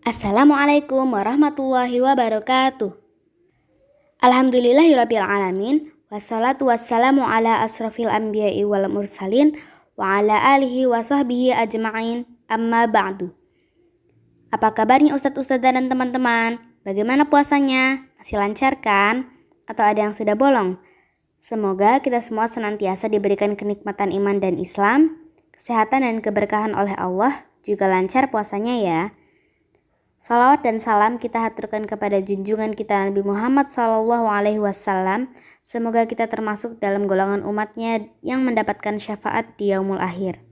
Assalamualaikum warahmatullahi wabarakatuh. Alhamdulillahirabbil alamin, wassalatu wassalamu ala asrafil anbiya'i wal mursalin wa ala alihi wa sahbihi ajma'in, amma ba'du. Apa kabarnya ustadz-ustadzah dan teman-teman? Bagaimana puasanya? Masih lancar kan? Atau ada yang sudah bolong? Semoga kita semua senantiasa diberikan kenikmatan iman dan Islam, kesehatan dan keberkahan oleh Allah, juga lancar puasanya ya. Salawat dan salam kita haturkan kepada junjungan kita Nabi Muhammad SAW. Semoga kita termasuk dalam golongan umatnya yang mendapatkan syafaat di yaumul akhir.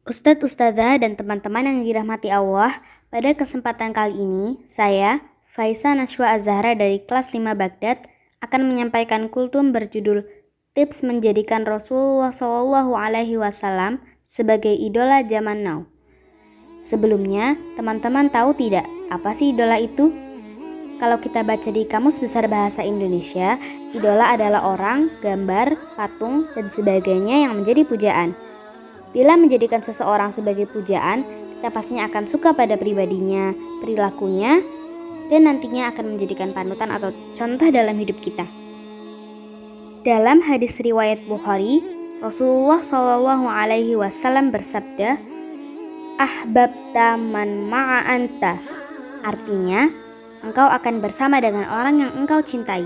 Ustadz, ustadzah, dan teman-teman yang dirahmati Allah, pada kesempatan kali ini, saya, Faiza Nashwa Az-Zahra dari kelas 5 Baghdad, akan menyampaikan kultum berjudul Tips Menjadikan Rasulullah SAW sebagai Idola Zaman Now. Sebelumnya, teman-teman tahu tidak apa sih idola itu? Kalau kita baca di Kamus Besar Bahasa Indonesia, idola adalah orang, gambar, patung, dan sebagainya yang menjadi pujaan. Bila menjadikan seseorang sebagai pujaan, kita pastinya akan suka pada pribadinya, perilakunya, dan nantinya akan menjadikan panutan atau contoh dalam hidup kita. Dalam hadis riwayat Bukhari, Rasulullah SAW bersabda, "Ahbabta man ma'a anta." Artinya, engkau akan bersama dengan orang yang engkau cintai.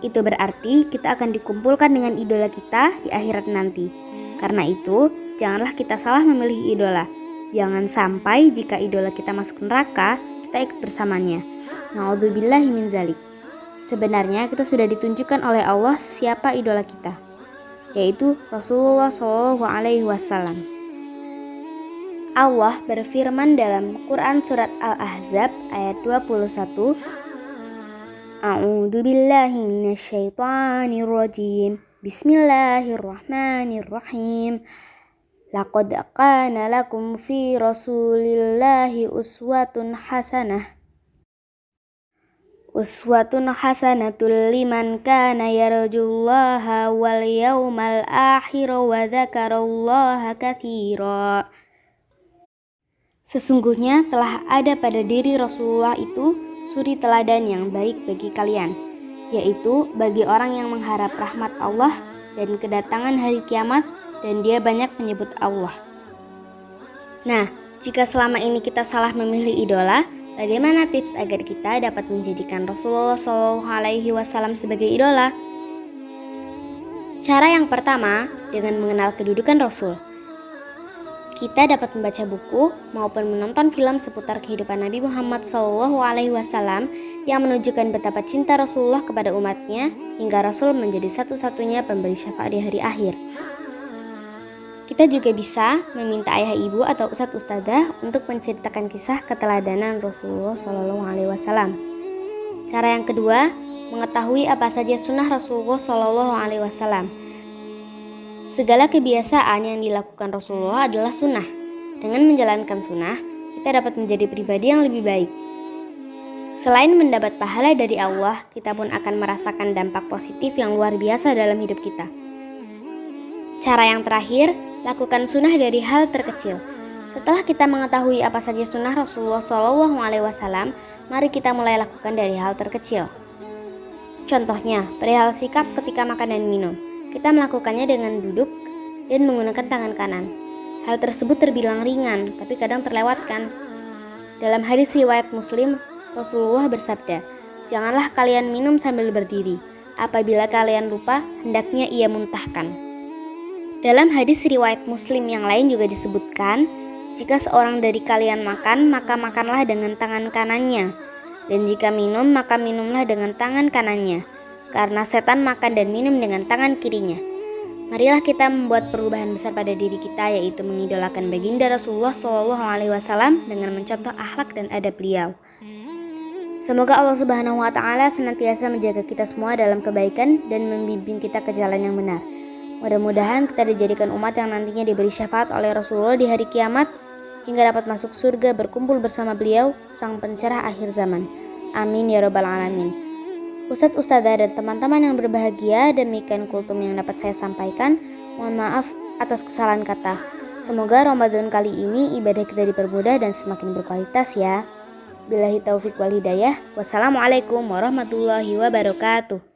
Itu berarti kita akan dikumpulkan dengan idola kita di akhirat nanti. Karena itu, janganlah kita salah memilih idola. Jangan sampai jika idola kita masuk neraka, kita ikut bersamanya. Na'udzubillahi min dzalik. Sebenarnya kita sudah ditunjukkan oleh Allah siapa idola kita, yaitu Rasulullah SAW. Allah berfirman dalam Quran Surat Al-Ahzab ayat 21, A'udzu billahi minasyaitonir rajim. Bismillahirrahmanirrahim. Laqad kana lakum fi Rasulillahi uswatun hasanatul liman kana yarjullaha wal yawmal akhir wa dzakarallaha katsira. Sesungguhnya telah ada pada diri Rasulullah itu suri teladan yang baik bagi kalian, yaitu bagi orang yang mengharap rahmat Allah dan kedatangan hari kiamat, dan dia banyak menyebut Allah. Nah, jika selama ini kita salah memilih idola, bagaimana tips agar kita dapat menjadikan Rasulullah SAW sebagai idola? Cara yang pertama, dengan mengenal kedudukan Rasul. Kita dapat membaca buku maupun menonton film seputar kehidupan Nabi Muhammad SAW yang menunjukkan betapa cinta Rasulullah kepada umatnya hingga Rasul menjadi satu-satunya pemberi syafaat di hari akhir. Kita juga bisa meminta ayah ibu atau ustadz ustadzah untuk menceritakan kisah keteladanan Rasulullah SAW. Cara yang kedua, mengetahui apa saja sunnah Rasulullah SAW. Segala kebiasaan yang dilakukan Rasulullah adalah sunnah. Dengan menjalankan sunnah, kita dapat menjadi pribadi yang lebih baik. Selain mendapat pahala dari Allah, kita pun akan merasakan dampak positif yang luar biasa dalam hidup kita. Cara yang terakhir, lakukan sunnah dari hal terkecil. Setelah kita mengetahui apa saja sunnah Rasulullah SAW, mari kita mulai lakukan dari hal terkecil. Contohnya, perihal sikap ketika makan dan minum. Kita melakukannya dengan duduk dan menggunakan tangan kanan. Hal tersebut terbilang ringan, tapi kadang terlewatkan. Dalam hadis riwayat Muslim, Rasulullah bersabda, "Janganlah kalian minum sambil berdiri. Apabila kalian lupa, hendaknya ia muntahkan." Dalam hadis riwayat Muslim yang lain juga disebutkan, jika seorang dari kalian makan, maka makanlah dengan tangan kanannya. Dan jika minum, maka minumlah dengan tangan kanannya. Karena setan makan dan minum dengan tangan kirinya. Marilah kita membuat perubahan besar pada diri kita, yaitu mengidolakan baginda Rasulullah SAW dengan mencontoh akhlak dan adab beliau. Semoga Allah Subhanahu wa Ta'ala senantiasa menjaga kita semua dalam kebaikan dan membimbing kita ke jalan yang benar. Mudah-mudahan kita dijadikan umat yang nantinya diberi syafaat oleh Rasulullah di hari kiamat, hingga dapat masuk surga berkumpul bersama beliau, sang pencerah akhir zaman. Amin ya rabbal alamin. Ustadz, ustadzah, dan teman-teman yang berbahagia, demikian kultum yang dapat saya sampaikan. Mohon maaf atas kesalahan kata. Semoga Ramadan kali ini ibadah kita dipermudah dan semakin berkualitas ya. Billahi taufiq wal hidayah. Wassalamualaikum warahmatullahi wabarakatuh.